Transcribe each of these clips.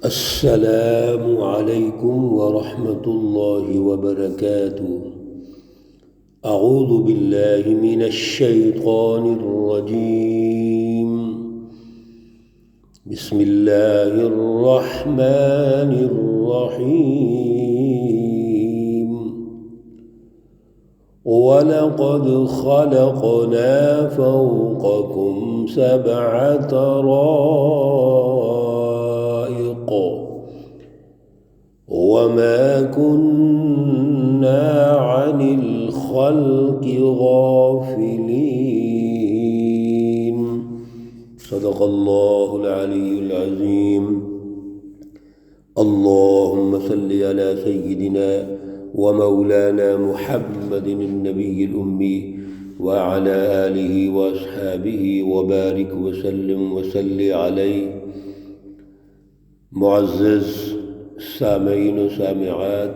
السلام عليكم ورحمة الله وبركاته. أعوذ بالله من الشيطان الرجيم. بسم الله الرحمن الرحيم. وَلَقَدْ خَلَقْنَا فَوْقَكُمْ سَبْعَ طَرَائِقَ وَمَا كُنَّا عَنِ الْخَلْقِ غَافِلِينَ. صدق الله العلي العظيم. اللهم صل على سيدنا ومولانا محمد النبي الأمي وعلى آله وأصحابه وبارك وسلم وصل علیہ. معزز سامعین و سامعات،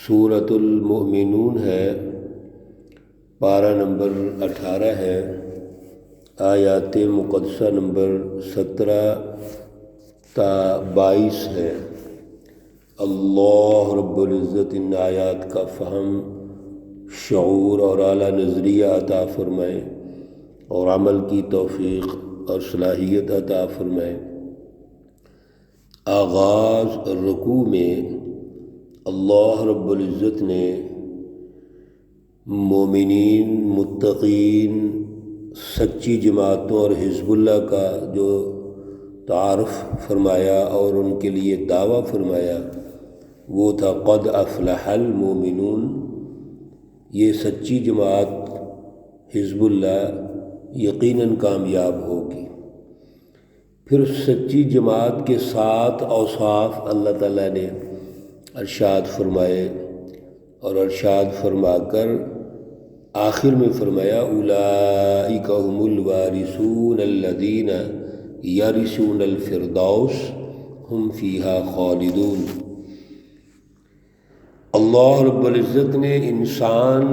سورۃ المؤمنون ہے، پارہ نمبر 18 ہے، آیات مقدسہ نمبر 17 تا 22 ہے. اللہ رب العزت ان آیات کا فہم، شعور اور اعلیٰ نظریہ عطا فرمائے اور عمل کی توفیق اور صلاحیت عطا فرمائے. آغاز رکوع میں اللہ رب العزت نے مومنین، متقین، سچی جماعتوں اور حزب اللہ کا جو تعارف فرمایا اور ان کے لیے دعویٰ فرمایا وہ تھا قد افلح المومنون. یہ سچی جماعت حزب اللہ یقیناً کامیاب ہوگی. پھر سچی جماعت کے 7 اوصاف اللہ تعالیٰ نے ارشاد فرمائے اور ارشاد فرما کر آخر میں فرمایا اولئک هم الوارثون الذین یرثون الفردوس ہم فیہا خالدون. اللہ رب العزت نے انسان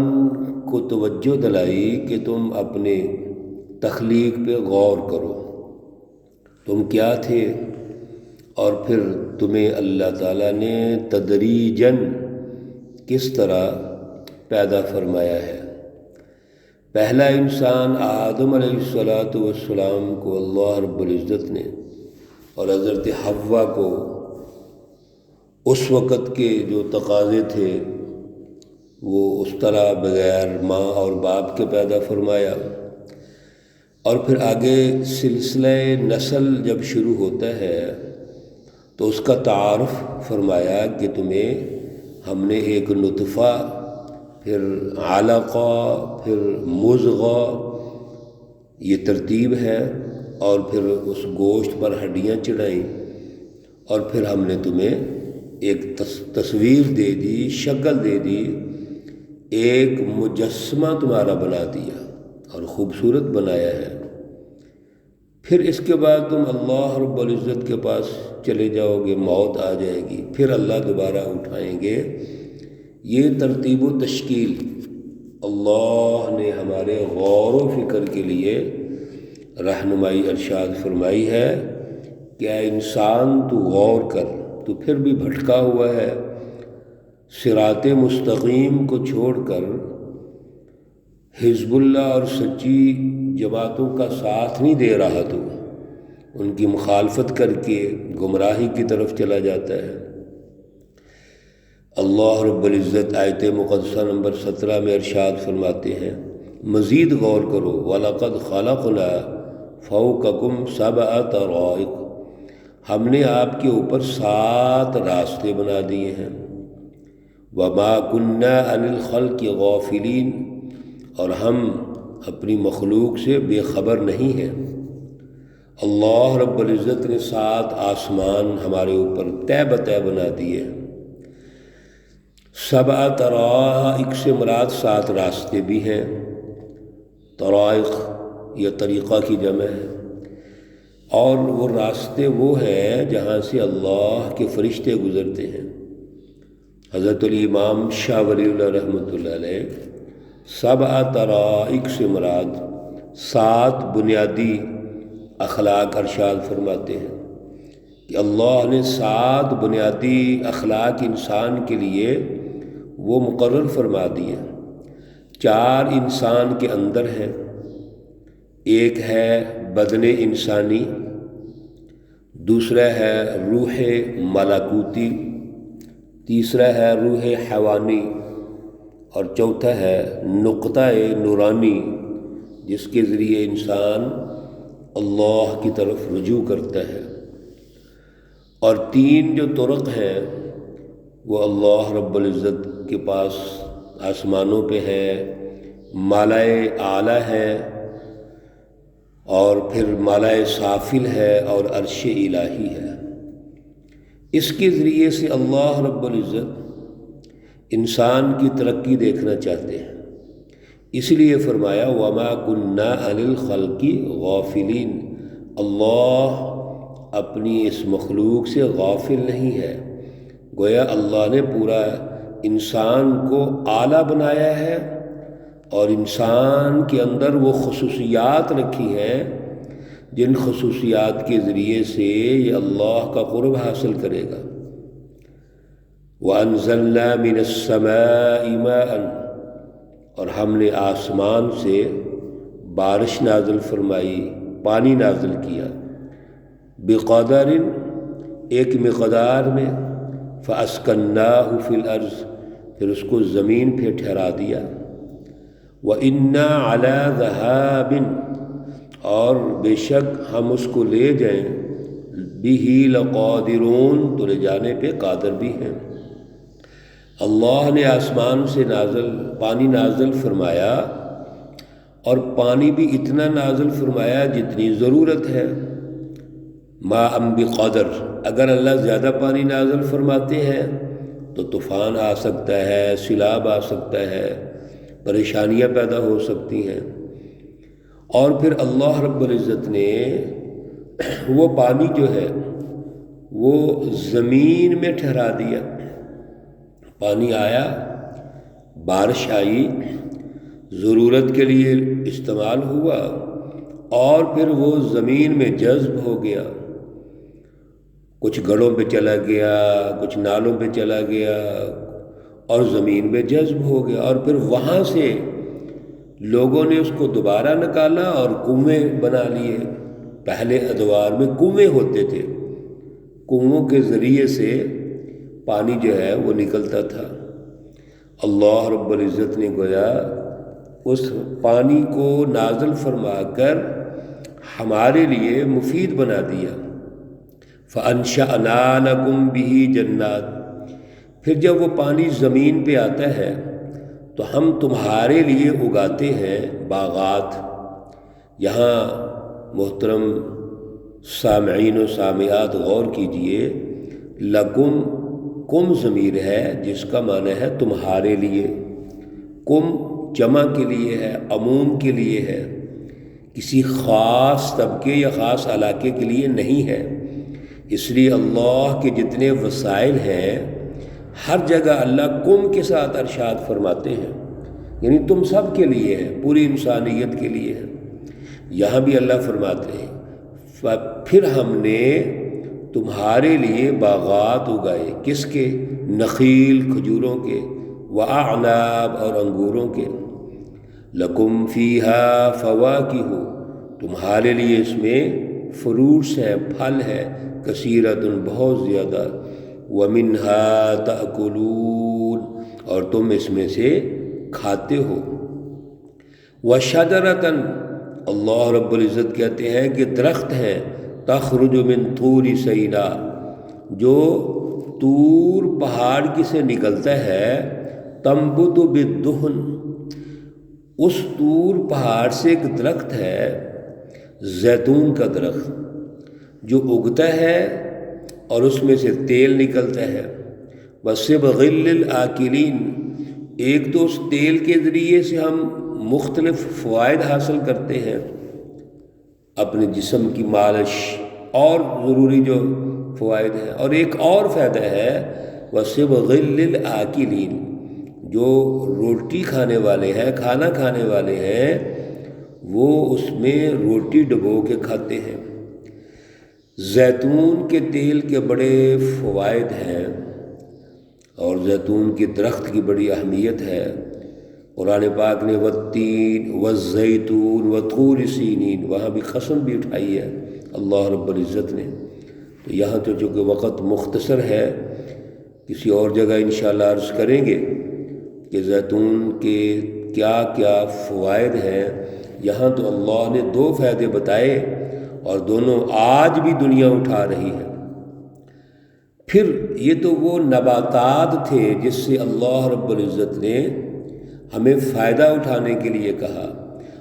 کو توجہ دلائی کہ تم اپنے تخلیق پہ غور کرو، تم کیا تھے اور پھر تمہیں اللہ تعالیٰ نے تدریجاً کس طرح پیدا فرمایا ہے. پہلا انسان آدم علیہ السلام کو اللہ رب العزت نے اور حضرت حوا کو اس وقت کے جو تقاضے تھے وہ اس طرح بغیر ماں اور باپ کے پیدا فرمایا. اور پھر آگے سلسلہ نسل جب شروع ہوتا ہے تو اس کا تعارف فرمایا کہ تمہیں ہم نے ایک نطفہ، پھر علقہ، پھر مضغہ، یہ ترتیب ہے، اور پھر اس گوشت پر ہڈیاں چڑھائیں اور پھر ہم نے تمہیں ایک تصویر دے دی، شکل دے دی، ایک مجسمہ تمہارا بنا دیا اور خوبصورت بنایا ہے. پھر اس کے بعد تم اللہ رب العزت کے پاس چلے جاؤ گے، موت آ جائے گی، پھر اللہ دوبارہ اٹھائیں گے. یہ ترتیب و تشکیل اللہ نے ہمارے غور و فکر کے لیے رہنمائی ارشاد فرمائی ہے کہ اے انسان تو غور کر، تو پھر بھی بھٹکا ہوا ہے، صراط مستقیم کو چھوڑ کر حزب اللہ اور سچی جماعتوں کا ساتھ نہیں دے رہا، تو ان کی مخالفت کر کے گمراہی کی طرف چلا جاتا ہے. اللہ رب العزت آیت مقدسہ نمبر 17 میں ارشاد فرماتے ہیں مزید غور کرو وَلَقَدْ خَلَقْنَا فَوْقَكُمْ سَبْعَ طَرَائِقَ، ہم نے آپ کے اوپر 7 راستے بنا دیے ہیں. وَمَا كُنَّا عَنِ الْخَلْقِ غَافِلِينَ، اور ہم اپنی مخلوق سے بے خبر نہیں ہیں. اللہ رب العزت نے 7 آسمان ہمارے اوپر طے بطے بنا دیے. 7 طرائق سے مراد 7 راستے بھی ہیں. طرائق یہ طریقہ کی جمع ہے، اور وہ راستے وہ ہیں جہاں سے اللہ کے فرشتے گزرتے ہیں. حضرت الامام شاہ ولی اللہ رحمۃ اللہ علیہ 7 طرائق سے مراد 7 بنیادی اخلاق ارشاد فرماتے ہیں کہ اللہ نے 7 بنیادی اخلاق انسان کے لیے وہ مقرر فرما دیے۔ 4 انسان کے اندر ہیں، ایک ہے بدن انسانی، دوسرا ہے روح ملکوتی، تیسرا ہے روح حیوانی، اور چوتھا ہے نقطہ نورانی جس کے ذریعے انسان اللہ کی طرف رجوع کرتا ہے۔ اور 3 جو طرق ہیں وہ اللہ رب العزت کے پاس آسمانوں پہ ہے، مالائے اعلیٰ ہے، اور پھر مالائے سافل ہے، اور عرش الہی ہے۔ اس کے ذریعے سے اللہ رب العزت انسان کی ترقی دیکھنا چاہتے ہیں، اس لیے فرمایا وَمَا كُنَّا عَنِ الْخَلْقِ غَافِلِينَ۔ اللہ اپنی اس مخلوق سے غافل نہیں ہے، گویا اللہ نے پورا انسان کو اعلیٰ بنایا ہے، اور انسان کے اندر وہ خصوصیات رکھی ہیں جن خصوصیات کے ذریعے سے یہ اللہ کا قرب حاصل کرے گا۔ وَأَنزَلْنَا مِنَ السَّمَاءِ مَاءً، اور ہم نے آسمان سے بارش نازل فرمائی، پانی نازل کیا، بقدر، ایک مقدار میں، فَأَسْكَنَّاهُ فِي الْأَرْضِ، پھر اس کو زمین پہ ٹھہرا دیا، وَإِنَّا عَلَى ذَهَابٍ، اور بے شک ہم اس کو لے جائیں، بِهِ لَقَادِرُونَ، تو لے جانے پہ قادر بھی ہیں۔ اللہ نے آسمان سے پانی نازل فرمایا، اور پانی بھی اتنا نازل فرمایا جتنی ضرورت ہے، ماء بقدر۔ اگر اللہ زیادہ پانی نازل فرماتے ہیں تو طوفان آ سکتا ہے، سیلاب آ سکتا ہے، پریشانیاں پیدا ہو سکتی ہیں۔ اور پھر اللہ رب العزت نے وہ پانی جو ہے وہ زمین میں ٹھہرا دیا، پانی آیا، بارش آئی، ضرورت کے لیے استعمال ہوا، اور پھر وہ زمین میں جذب ہو گیا، کچھ گڑھوں پہ چلا گیا، کچھ نالوں پہ چلا گیا، اور زمین میں جذب ہو گیا، اور پھر وہاں سے لوگوں نے اس کو دوبارہ نکالا اور کنویں بنا لیے۔ پہلے ادوار میں کنویں ہوتے تھے، کنووں کے ذریعے سے پانی جو ہے وہ نکلتا تھا۔ اللہ رب العزت نے گویا اس پانی کو نازل فرما کر ہمارے لیے مفید بنا دیا۔ فَأَنشَأْنَا لَكُمْ بِهِ جَنَّاتٍ، پھر جب وہ پانی زمین پہ آتا ہے تو ہم تمہارے لیے اگاتے ہیں باغات۔ یہاں محترم سامعین و سامعات غور کیجئے، لکم، کم ضمیر ہے جس کا معنی ہے تمہارے لیے، کم جمع کے لیے ہے، عموم کے لیے ہے، کسی خاص طبقے یا خاص علاقے کے لیے نہیں ہے۔ اس لیے اللہ کے جتنے وسائل ہیں ہر جگہ اللہ کم کے ساتھ ارشاد فرماتے ہیں، یعنی تم سب کے لیے ہے، پوری انسانیت کے لیے ہے۔ یہاں بھی اللہ فرماتے ہیں پھر ہم نے تمہارے لیے باغات اگائے، کس کے؟ نخیل، کھجوروں کے، وَأَعْنَابٍ، اور انگوروں کے، لَكُمْ فِيهَا فَوَاكِهُ، تمہارے لیے اس میں فروٹس ہیں، پھل ہے، کثیرۃ، بہت زیادہ، وَمِنْهَا تَأْكُلُونَ، اور تم اس میں سے کھاتے ہو۔ وَشَجَرَةً، اللہ رب العزت کہتے ہیں کہ درخت ہیں، تخرج من طور سینا، جو طور پہاڑ کی سے نکلتا ہے، تنبت بالدہن، اس طور پہاڑ سے ایک درخت ہے، زیتون کا درخت، جو اگتا ہے اور اس میں سے تیل نکلتا ہے۔ وَصِبْغٍ لِّلْآكِلِينَ، ایک تو اس تیل کے ذریعے سے ہم مختلف فوائد حاصل کرتے ہیں، اپنے جسم کی مالش اور ضروری جو فوائد ہیں، اور ایک اور فائدہ ہے وَصِبْغٍ لِّلْآكِلِينَ، جو روٹی کھانے والے ہیں، کھانا کھانے والے ہیں، وہ اس میں روٹی ڈبو کے کھاتے ہیں۔ زیتون کے تیل کے بڑے فوائد ہیں اور زیتون کے درخت کی بڑی اہمیت ہے۔ قرآن پاک نے والتین والزیتون وطور سینین، وہاں بھی قسم بھی اٹھائی ہے اللہ رب العزت نے۔ تو یہاں تو چونکہ وقت مختصر ہے، کسی اور جگہ انشاءاللہ عرض کریں گے کہ زیتون کے کیا کیا فوائد ہیں۔ یہاں تو اللہ نے 2 فائدے بتائے اور دونوں آج بھی دنیا اٹھا رہی ہے۔ پھر یہ تو وہ نباتات تھے جس سے اللہ رب العزت نے ہمیں فائدہ اٹھانے کے لیے کہا،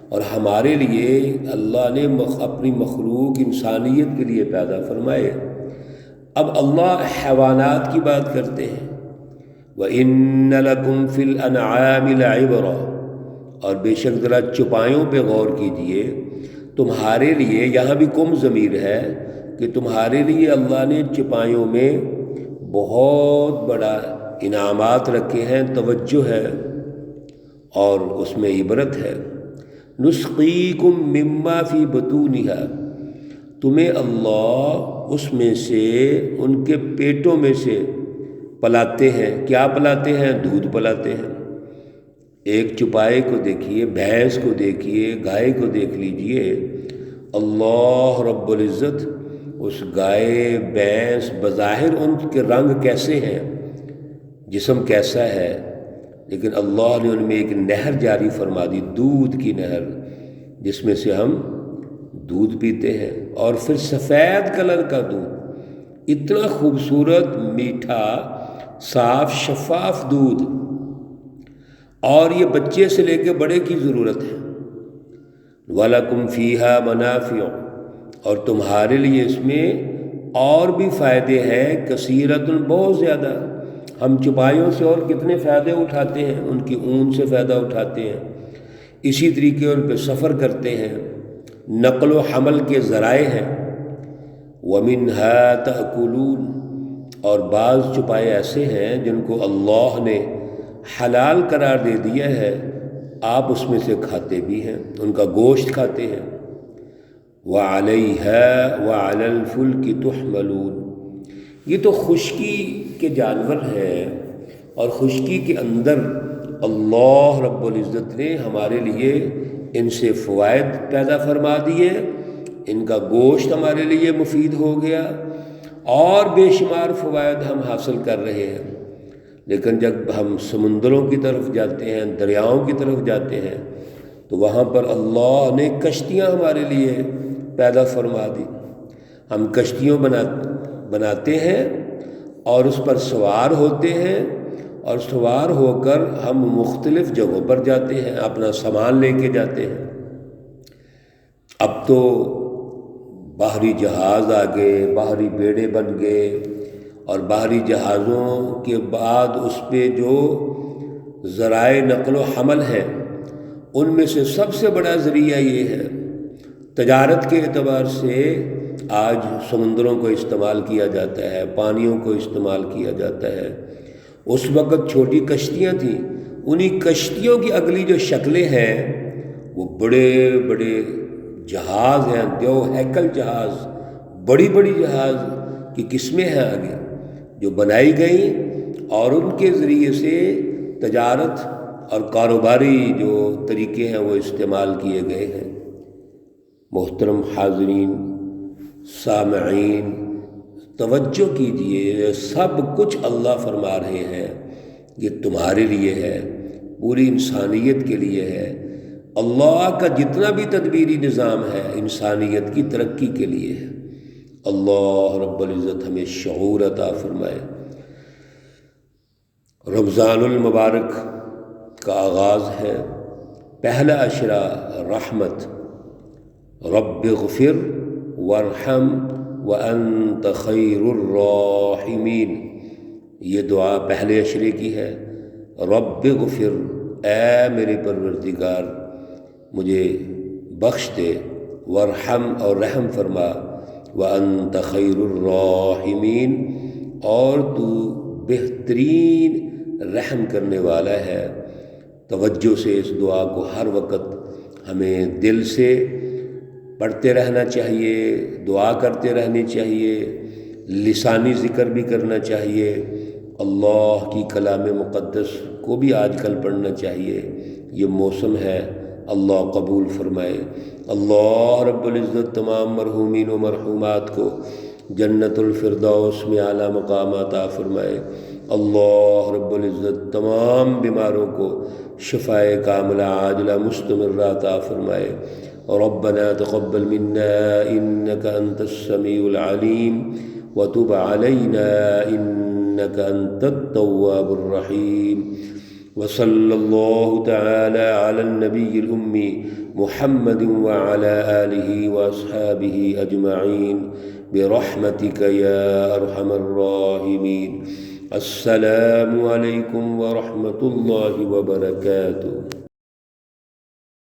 اور ہمارے لیے اللہ نے اپنی مخلوق انسانیت کے لیے پیدا فرمائے۔ اب اللہ حیوانات کی بات کرتے ہیں، وَإِنَّ لَكُمْ فِي الْأَنْعَامِ لَعِبْرَةً، اور بے شک ذرا چوپایوں پہ غور کیجئے، تمہارے لیے، یہاں بھی کم ضمیر ہے کہ تمہارے لیے اللہ نے چوپایوں میں بہت بڑا انعامات رکھے ہیں، توجہ ہے اور اس میں عبرت ہے۔ نسقیکم مما فی بطونہا، تمہیں اللہ اس میں سے، ان کے پیٹوں میں سے پلاتے ہیں۔ کیا پلاتے ہیں؟ دودھ پلاتے ہیں۔ ایک چوپائے کو دیکھیے، بھینس کو دیکھیے، گائے کو دیکھ لیجئے، اللہ رب العزت اس گائے بھینس بظاہر ان کے رنگ کیسے ہیں، جسم کیسا ہے، لیکن اللہ نے ان میں ایک نہر جاری فرما دی، دودھ کی نہر، جس میں سے ہم دودھ پیتے ہیں، اور پھر سفید کلر کا دودھ، اتنا خوبصورت، میٹھا، صاف، شفاف دودھ، اور یہ بچے سے لے کے بڑے کی ضرورت ہے۔ وَلَكُمْ فِيهَا مَنَافِعُ، اور تمہارے لیے اس میں اور بھی فائدے ہیں، کثیرۃ، بہت زیادہ۔ ہم چوپایوں سے اور کتنے فائدے اٹھاتے ہیں، ان کی اون سے فائدہ اٹھاتے ہیں، اسی طریقے ان پہ سفر کرتے ہیں، نقل و حمل کے ذرائع ہیں۔ وَمِنْهَا تَأْكُلُونَ، اور بعض چوپائے ایسے ہیں جن کو اللہ نے حلال قرار دے دیا ہے، آپ اس میں سے کھاتے بھی ہیں، ان کا گوشت کھاتے ہیں۔ وَعَلَيْهَا وَعَلَى الْفُلْكِ تُحْمَلُونَ، یہ تو خشکی کے جانور ہیں، اور خشکی کے اندر اللہ رب العزت نے ہمارے لیے ان سے فوائد پیدا فرما دیے، ان کا گوشت ہمارے لیے مفید ہو گیا، اور بے شمار فوائد ہم حاصل کر رہے ہیں۔ لیکن جب ہم سمندروں کی طرف جاتے ہیں، دریاؤں کی طرف جاتے ہیں، تو وہاں پر اللہ نے کشتیاں ہمارے لیے پیدا فرما دی۔ ہم کشتیوں بناتے ہیں اور اس پر سوار ہوتے ہیں، اور سوار ہو کر ہم مختلف جگہوں پر جاتے ہیں، اپنا سامان لے کے جاتے ہیں۔ اب تو باہری جہاز آ گئے، باہری بیڑے بن گئے، اور باہری جہازوں کے بعد اس پہ جو ذرائع نقل و حمل ہیں، ان میں سے سب سے بڑا ذریعہ یہ ہے۔ تجارت کے اعتبار سے آج سمندروں کو استعمال کیا جاتا ہے، پانیوں کو استعمال کیا جاتا ہے۔ اس وقت چھوٹی کشتیاں تھیں، انہی کشتیوں کی اگلی جو شکلیں ہیں وہ بڑے بڑے جہاز ہیں، دیو ہیکل جہاز، بڑی بڑی جہاز کی قسمیں ہیں آگے جو بنائی گئیں، اور ان کے ذریعے سے تجارت اور کاروباری جو طریقے ہیں وہ استعمال کیے گئے ہیں۔ محترم حاضرین، سامعین، توجہ کیجئے، سب کچھ اللہ فرما رہے ہیں یہ تمہارے لیے ہے، پوری انسانیت کے لیے ہے۔ اللہ کا جتنا بھی تدبیری نظام ہے انسانیت کی ترقی کے لیے ہے۔ اللہ رب العزت ہمیں شعور عطا فرمائے۔ رمضان المبارک کا آغاز ہے، پہلا عشرہ رحمت، رب اغفر وارحم وانت خیر الراحمین، یہ دعا پہلے عشرے کی ہے۔ رب اغفر، اے میرے پروردگار مجھے بخش دے، وارحم، اور رحم فرما، وانت خیر الراحمین، اور تو بہترین رحم کرنے والا ہے۔ توجہ سے اس دعا کو ہر وقت ہمیں دل سے پڑھتے رہنا چاہیے، دعا کرتے رہنی چاہیے، لسانی ذکر بھی کرنا چاہیے، اللہ کی کلام مقدس کو بھی آج کل پڑھنا چاہیے۔ یہ موسم ہے، اللہ قبول فرمائے۔ اللہ رب العزت تمام مرحومین و مرحومات کو جنت الفردوس میں اعلیٰ مقام عطا فرمائے۔ اللہ رب العزت تمام بیماروں کو شفائے کاملہ عاجلہ مستمرہ عطا فرمائے۔ ربنا تقبل منا انك انت السميع العليم وتب علينا انك انت التواب الرحيم، وصلى الله تعالى على النبي الأمي محمد وعلى آله وأصحابه أجمعين برحمتك يا أرحم الراحمين۔ السلام علیکم ورحمۃ اللہ وبرکاتہ۔